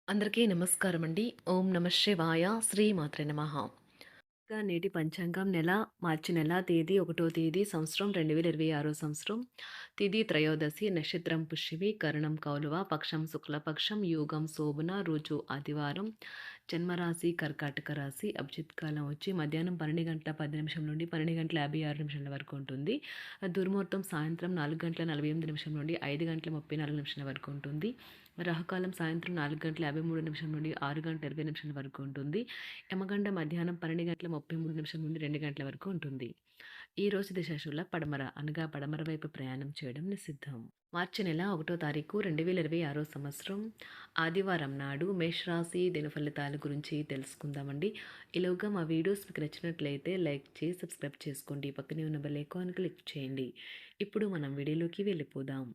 అందరికీ నమస్కారం అండి. ఓం నమ శివాయ. శ్రీమాత్రే నమః. నేటి పంచాంగం మార్చి నెల తేదీ 1వ తేదీ సంవత్సరం 2026 సంవత్సరం. తిథి త్రయోదశి, నక్షత్రం పుష్యమి, కరణం కౌలువ, పక్షం శుక్లపక్షం, యోగం శోభన, రోజు ఆదివారం, జన్మరాశి కర్కాటక రాశి, అభిజిత్ కాలం వచ్చి మధ్యాహ్నం 12:10 నుండి 12:56 వరకు ఉంటుంది. దుర్ముహూర్తం సాయంత్రం 4:48 నుండి 5:34 వరకు ఉంటుంది. రాహుకాలం సాయంత్రం 4:53 నుండి 6:20 వరకు ఉంటుంది. యమగండ మధ్యాహ్నం 12:33 నుండి 2 గంటల వరకు ఉంటుంది. ఈ రోజు దిశాశూల పడమర అనగా పడమర వైపు ప్రయాణం చేయడం నిషిద్ధం. మార్చి నెల 1వ తారీఖు 2026 సంవత్సరం ఆదివారం నాడు మేషరాశి దిన ఫలితాల గురించి తెలుసుకుందామండి. ఈలోగా మా వీడియోస్ మీకు నచ్చినట్లయితే లైక్ చేసి సబ్స్క్రైబ్ చేసుకోండి. పక్కనే ఉన్న బెల్ ఐకాన్ క్లిక్ చేయండి. ఇప్పుడు మనం వీడియోలోకి వెళ్ళిపోదాం.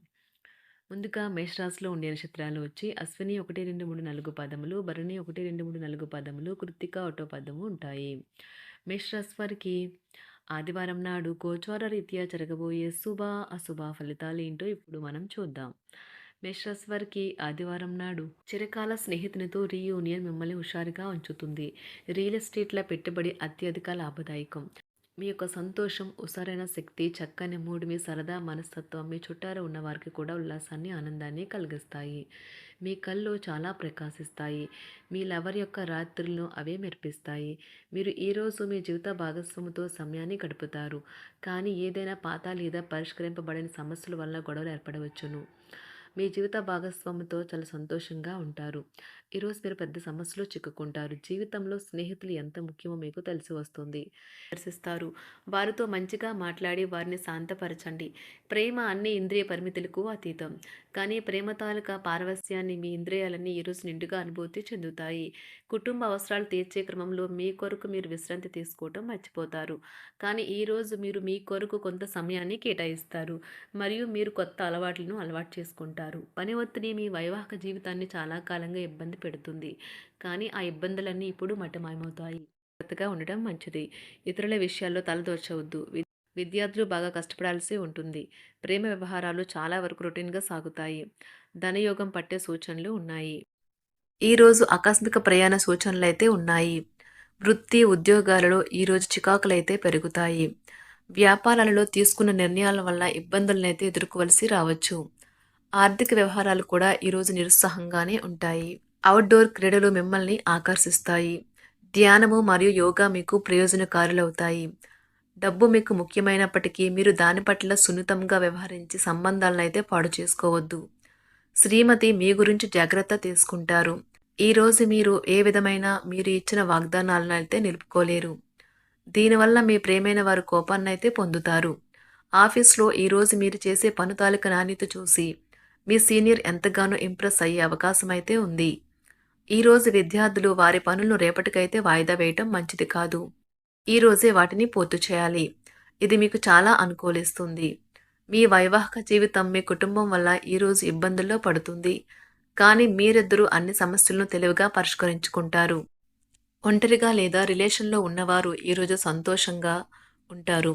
ముందుగా మేషరాశిలో ఉండే నక్షత్రాలు వచ్చి అశ్విని 1, 2, 3, 4 పదములు, భరణి 1, 2, 3, 4 పదములు, కృత్తిక 1వ పదము ఉంటాయి. మేషరాశి వారికి ఆదివారం నాడు గోచార రీత్యా జరగబోయే శుభ అశుభ ఫలితాలు ఏంటో ఇప్పుడు మనం చూద్దాం. మేషరాశి వారికి ఆదివారం నాడు చిరకాల స్నేహితునితో రీయూనియన్ మిమ్మల్ని హుషారుగా ఉంచుతుంది. రియల్ ఎస్టేట్ల పెట్టుబడి అత్యధిక లాభదాయకం. మీ యొక్క సంతోషం, ఉసారైన శక్తి, చక్కని మూడు, మీ సరదా మనస్తత్వం మీ చుట్టారు ఉన్న వారికి కూడా ఉల్లాసాన్ని, ఆనందాన్ని కలిగిస్తాయి. మీ కళ్ళు చాలా ప్రకాశిస్తాయి. మీ లవర్ యొక్క రాత్రులను అవే మెరిపిస్తాయి. మీరు ఈరోజు మీ జీవిత భాగస్వామితో సమయాన్ని గడుపుతారు. కానీ ఏదైనా పాత లేదా పరిష్కరింపబడని సమస్యల వల్ల గొడవలు ఏర్పడవచ్చును. మీ జీవిత భాగస్వామితో చాలా సంతోషంగా ఉంటారు. ఈరోజు మీరు పెద్ద సమస్యలో చిక్కుకుంటారు. జీవితంలో స్నేహితులు ఎంత ముఖ్యమో మీకు తెలిసి వస్తుంది. దర్శిస్తారు. వారితో మంచిగా మాట్లాడి వారిని శాంతపరచండి. ప్రేమ అన్ని ఇంద్రియ పరిమితులకు అతీతం. కానీ ప్రేమ తాలూకా పారవస్యాన్ని మీ ఇంద్రియాలన్నీ ఈరోజు నిండుగా అనుభూతి చెందుతాయి. కుటుంబ అవసరాలు తీర్చే క్రమంలో మీ కొరకు మీరు విశ్రాంతి తీసుకోవటం మర్చిపోతారు. కానీ ఈరోజు మీరు మీ కొరకు కొంత సమయాన్ని కేటాయిస్తారు. మరియు మీరు కొత్త అలవాట్లను అలవాటు చేసుకుంటారు. పని ఒత్తిడి మీ వైవాహిక జీవితాన్ని చాలా కాలంగా ఇబ్బంది పెడుతుంది. కానీ ఆ ఇబ్బందులన్నీ ఇప్పుడు మటమాయమవుతాయి. జాగ్రత్తగా ఉండటం మంచిది. ఇతరుల విషయాల్లో తలదూర్చవద్దు. విద్యార్థులు బాగా కష్టపడాల్సి ఉంటుంది. ప్రేమ వ్యవహారాలు చాలా వరకు రొటీన్గా సాగుతాయి. ధనయోగం పట్టే సూచనలు ఉన్నాయి. ఈరోజు ఆకస్మిక ప్రయాణ సూచనలు అయితే ఉన్నాయి. వృత్తి ఉద్యోగాలలో ఈరోజు చికాకులైతే పెరుగుతాయి. వ్యాపారాలలో తీసుకున్న నిర్ణయాల వల్ల ఇబ్బందులనైతే ఎదుర్కోవలసి రావచ్చు. ఆర్థిక వ్యవహారాలు కూడా ఈరోజు నిరుత్సాహంగానే ఉంటాయి. అవుట్డోర్ క్రీడలు మిమ్మల్ని ఆకర్షిస్తాయి. ధ్యానము మరియు యోగా మీకు ప్రయోజనకారులవుతాయి. డబ్బు మీకు ముఖ్యమైనప్పటికీ మీరు దాని పట్ల సున్నితంగా వ్యవహరించి సంబంధాలను అయితే పాడు చేసుకోవద్దు. శ్రీమతి మీ గురించి జాగ్రత్త తీసుకుంటారు. ఈరోజు మీరు ఏ విధమైన మీరు ఇచ్చిన వాగ్దానాలను అయితే నిలుపుకోలేరు. దీనివల్ల మీ ప్రేమైన వారు కోపాన్నైతే పొందుతారు. ఆఫీస్లో ఈరోజు మీరు చేసే పను తాలూకా నాణ్యత చూసి మీ సీనియర్ ఎంతగానో ఇంప్రెస్ అయ్యే అవకాశం అయితే ఉంది. ఈరోజు విద్యార్థులు వారి పనులను రేపటికైతే వాయిదా వేయటం మంచిది కాదు. ఈరోజే వాటిని పూర్తి చేయాలి. ఇది మీకు చాలా అనుకూలిస్తుంది. మీ వైవాహిక జీవితం మీ కుటుంబం వల్ల ఈరోజు ఇబ్బందుల్లో పడుతుంది. కానీ మీరిద్దరూ అన్ని సమస్యలను తెలివిగా పరిష్కరించుకుంటారు. ఒంటరిగా లేదా రిలేషన్లో ఉన్నవారు ఈరోజు సంతోషంగా ఉంటారు.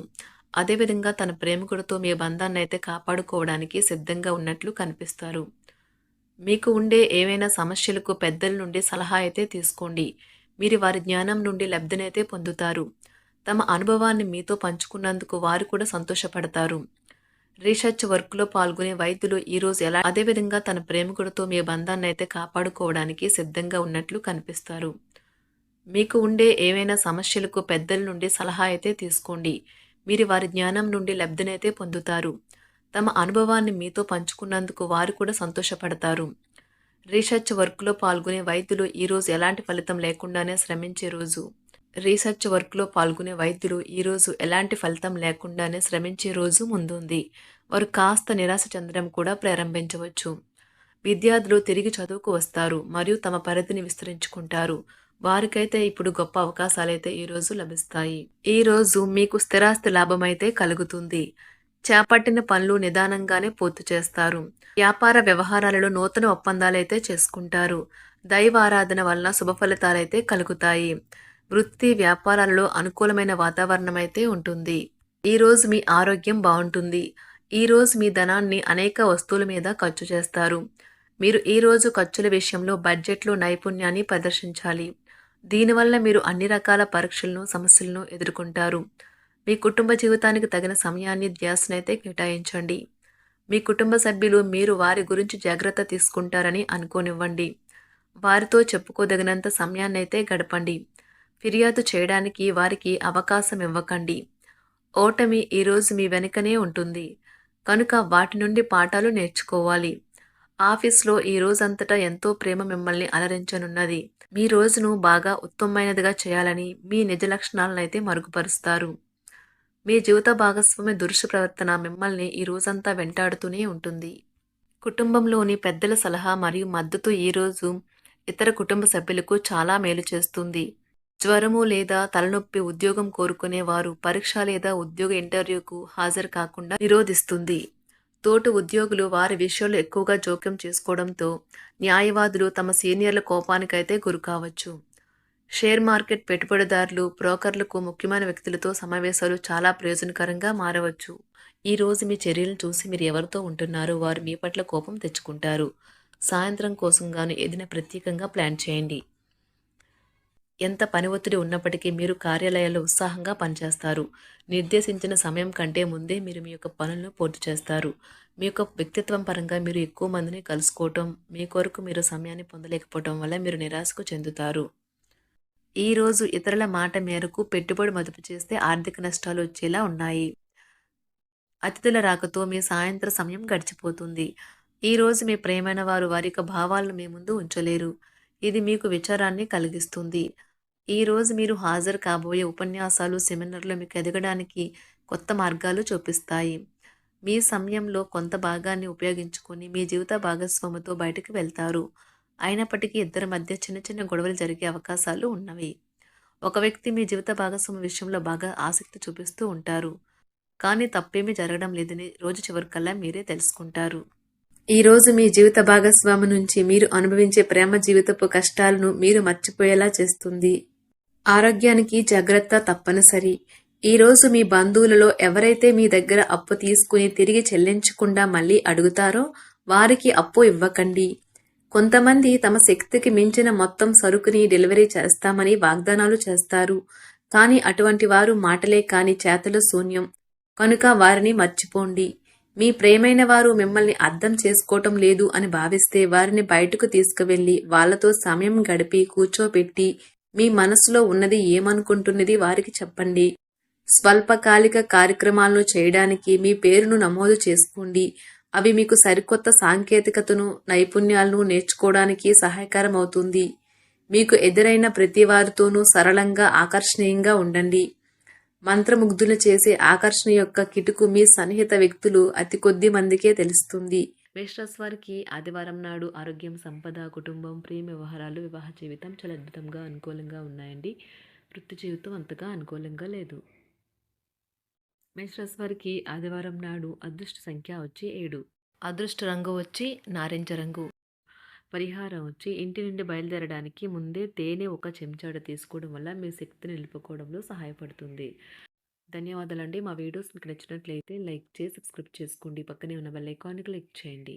అదేవిధంగా తన ప్రేమికుడితో మీ బంధాన్ని అయితే కాపాడుకోవడానికి సిద్ధంగా ఉన్నట్లు కనిపిస్తారు. మీకు ఉండే ఏవైనా సమస్యలకు పెద్దల నుండి సలహా అయితే తీసుకోండి. మీరు వారి జ్ఞానం నుండి లబ్ధినైతే పొందుతారు. తమ అనుభవాన్ని మీతో పంచుకున్నందుకు వారు కూడా సంతోషపడతారు. రీసెర్చ్ వర్క్లో పాల్గొనే వైద్యులు ఈరోజు అదేవిధంగా తన ప్రేమికుడితో మీ బంధాన్ని అయితే కాపాడుకోవడానికి సిద్ధంగా ఉన్నట్లు కనిపిస్తారు. మీకు ఉండే ఏవైనా సమస్యలకు పెద్దల నుండి సలహా అయితే తీసుకోండి. మీరు వారి జ్ఞానం నుండి లబ్ధినైతే పొందుతారు. తమ అనుభవాన్ని మీతో పంచుకున్నందుకు వారు కూడా సంతోషపడతారు. రీసెర్చ్ వర్క్లో పాల్గొనే వైద్యులు ఈరోజు ఎలాంటి ఫలితం లేకుండానే శ్రమించే రోజు. రీసెర్చ్ వర్క్లో పాల్గొనే వైద్యులు ఈరోజు ఎలాంటి ఫలితం లేకుండానే శ్రమించే రోజు ముందుంది. వారు కాస్త నిరాశ చెందడం కూడా ప్రారంభించవచ్చు. విద్యార్థులు తిరిగి చదువుకు వస్తారు మరియు తమ పరిధిని విస్తరించుకుంటారు. వారికైతే ఇప్పుడు గొప్ప అవకాశాలైతే ఈరోజు లభిస్తాయి. ఈరోజు మీకు స్థిరాస్తి లాభమైతే కలుగుతుంది. చేపట్టిన పనులు నిదానంగానే పూర్తి చేస్తారు. వ్యాపార వ్యవహారాలలో నూతన ఒప్పందాలైతే చేసుకుంటారు. దైవ ఆరాధన వల్ల శుభ ఫలితాలైతే కలుగుతాయి. వృత్తి వ్యాపారాలలో అనుకూలమైన వాతావరణం అయితే ఉంటుంది. ఈరోజు మీ ఆరోగ్యం బాగుంటుంది. ఈరోజు మీ ధనాన్ని అనేక వస్తువుల మీద ఖర్చు చేస్తారు. మీరు ఈరోజు ఖర్చుల విషయంలో బడ్జెట్లో నైపుణ్యాన్ని ప్రదర్శించాలి. దీనివల్ల మీరు అన్ని రకాల పరీక్షలను, సమస్యలను ఎదుర్కొంటారు. మీ కుటుంబ జీవితానికి తగిన సమయాన్ని, ధ్యాసనైతే కేటాయించండి. మీ కుటుంబ సభ్యులు మీరు వారి గురించి జాగ్రత్త తీసుకుంటారని అనుకోనివ్వండి. వారితో చెప్పుకోదగినంత సమయాన్నైతే గడపండి. ఫిర్యాదు చేయడానికి వారికి అవకాశం ఇవ్వకండి. ఓటమి ఈరోజు మీ వెనుకనే ఉంటుంది. కనుక వాటి నుండి పాఠాలు నేర్చుకోవాలి. ఆఫీస్‌లో ఈ రోజంతటా ఎంతో ప్రేమ మిమ్మల్ని అలరించనున్నది. మీ రోజును బాగా ఉత్తమమైనదిగా చేయాలని మీ నిజ లక్షణాలనైతే మరుగుపరుస్తారు. మీ జీవిత భాగస్వామి దురుసు ప్రవర్తన మిమ్మల్ని ఈ రోజంతా వెంటాడుతూనే ఉంటుంది. కుటుంబంలోని పెద్దల సలహా మరియు మద్దతు ఈరోజు ఇతర కుటుంబ సభ్యులకు చాలా మేలు చేస్తుంది. జ్వరము లేదా తలనొప్పి ఉద్యోగం కోరుకునేవారు పరీక్ష లేదా ఉద్యోగ ఇంటర్వ్యూకు హాజరు కాకుండా నిరోధిస్తుంది. తోటి ఉద్యోగులు వారి విషయాల్లో ఎక్కువగా జోక్యం చేసుకోవడంతో న్యాయవాదులు తమ సీనియర్ల కోపానికైతే గురికావచ్చు. షేర్ మార్కెట్ పెట్టుబడిదారులు, బ్రోకర్లకు ముఖ్యమైన వ్యక్తులతో సమావేశాలు చాలా ప్రయోజనకరంగా మారవచ్చు. ఈ రోజు మీ చర్యలను చూసి మీరు ఎవరితో ఉంటున్నారో వారు మీ పట్ల కోపం తెచ్చుకుంటారు. సాయంత్రం కోసం గాను ఏదైనా ప్రత్యేకంగా ప్లాన్ చేయండి. ఎంత పని ఒత్తిడి ఉన్నప్పటికీ మీరు కార్యాలయాల్లో ఉత్సాహంగా పనిచేస్తారు. నిర్దేశించిన సమయం కంటే ముందే మీరు మీ యొక్క పనులను పూర్తి చేస్తారు. మీ యొక్క వ్యక్తిత్వం పరంగా మీరు ఎక్కువ మందిని కలుసుకోవటం, మీ కొరకు మీరు సమయాన్ని పొందలేకపోవటం వల్ల మీరు నిరాశకు చెందుతారు. ఈరోజు ఇతరుల మాట మేరకు పెట్టుబడి మదుపు చేస్తే ఆర్థిక నష్టాలు వచ్చేలా ఉన్నాయి. అతిథుల రాకతో మీ సాయంత్ర సమయం గడిచిపోతుంది. ఈరోజు మీ ప్రియమైన వారు వారి యొక్క భావాలను మీ ముందు ఉంచలేరు. ఇది మీకు విచారాన్ని కలిగిస్తుంది. ఈరోజు మీరు హాజరు కాబోయే ఉపన్యాసాలు, సెమినార్లు మీకు ఎదగడానికి కొత్త మార్గాలు చూపిస్తాయి. మీ సమయంలో కొంత భాగాన్ని ఉపయోగించుకొని మీ జీవిత భాగస్వామితో బయటకు వెళ్తారు. అయినప్పటికీ ఇద్దరి మధ్య చిన్న చిన్న గొడవలు జరిగే అవకాశాలు ఉన్నవి. ఒక వ్యక్తి మీ జీవిత భాగస్వామి విషయంలో బాగా ఆసక్తి చూపిస్తూ ఉంటారు. కానీ తప్పేమీ జరగడం లేదని రోజు చివరికల్లా మీరే తెలుసుకుంటారు. ఈరోజు మీ జీవిత భాగస్వామి నుంచి మీరు అనుభవించే ప్రేమ జీవితపు కష్టాలను మీరు మర్చిపోయేలా చేస్తుంది. ఆరోగ్యానికి జాగ్రత్త తప్పనిసరి. ఈరోజు మీ బంధువులలో ఎవరైతే మీ దగ్గర అప్పు తీసుకుని తిరిగి చెల్లించకుండా మళ్ళీ అడుగుతారో వారికి అప్పు ఇవ్వకండి. కొంతమంది తమ శక్తికి మించిన మొత్తం సరుకుని డెలివరీ చేస్తామని వాగ్దానాలు చేస్తారు. కానీ అటువంటి వారు మాటలే కాని చేతలు శూన్యం. కనుక వారిని మర్చిపోండి. మీ ప్రియమైన వారు మిమ్మల్ని అర్థం చేసుకోవటం లేదు అని భావిస్తే వారిని బయటకు తీసుకువెళ్ళి వాళ్లతో సమయం గడిపి కూర్చోబెట్టి మీ మనసులో ఉన్నది ఏమనుకుంటున్నది వారికి చెప్పండి. స్వల్పకాలిక కార్యక్రమాలను చేయడానికి మీ పేరును నమోదు చేసుకోండి. అవి మీకు సరికొత్త సాంకేతికతను, నైపుణ్యాలను నేర్చుకోవడానికి సహాయకరం అవుతుంది. మీకు ఎదురైన ప్రతి వారితోనూ సరళంగా, ఆకర్షణీయంగా ఉండండి. మంత్రముగ్ధులు చేసే ఆకర్షణ యొక్క కిటుకు మీ సన్నిహిత వ్యక్తులు అతి కొద్ది మందికే తెలుస్తుంది. మేషరాశి వారికి ఆదివారం నాడు ఆరోగ్యం, సంపద, కుటుంబం, ప్రేమ వ్యవహారాలు, వివాహ జీవితం చాలా అద్భుతంగా అనుకూలంగా ఉన్నాయండి. వృత్తి జీవితం అంతగా అనుకూలంగా లేదు. మేషరాశి వారికి ఆదివారం నాడు అదృష్ట సంఖ్య వచ్చి 7. అదృష్ట రంగు వచ్చి నారింజ రంగు. పరిహారం వచ్చి ఇంటి నుండి బయలుదేరడానికి ముందే తేనె ఒక చెంచాడు తీసుకోవడం వల్ల మీ శక్తిని నిలుపుకోవడంలో సహాయపడుతుంది. ధన్యవాదాలండి. మా వీడియోస్ మీకు నచ్చినట్లయితే లైక్ చేసి సబ్స్క్రైబ్ చేసుకోండి. పక్కనే ఉన్న బెల్ ఐకాన్ని క్లిక్ చేయండి.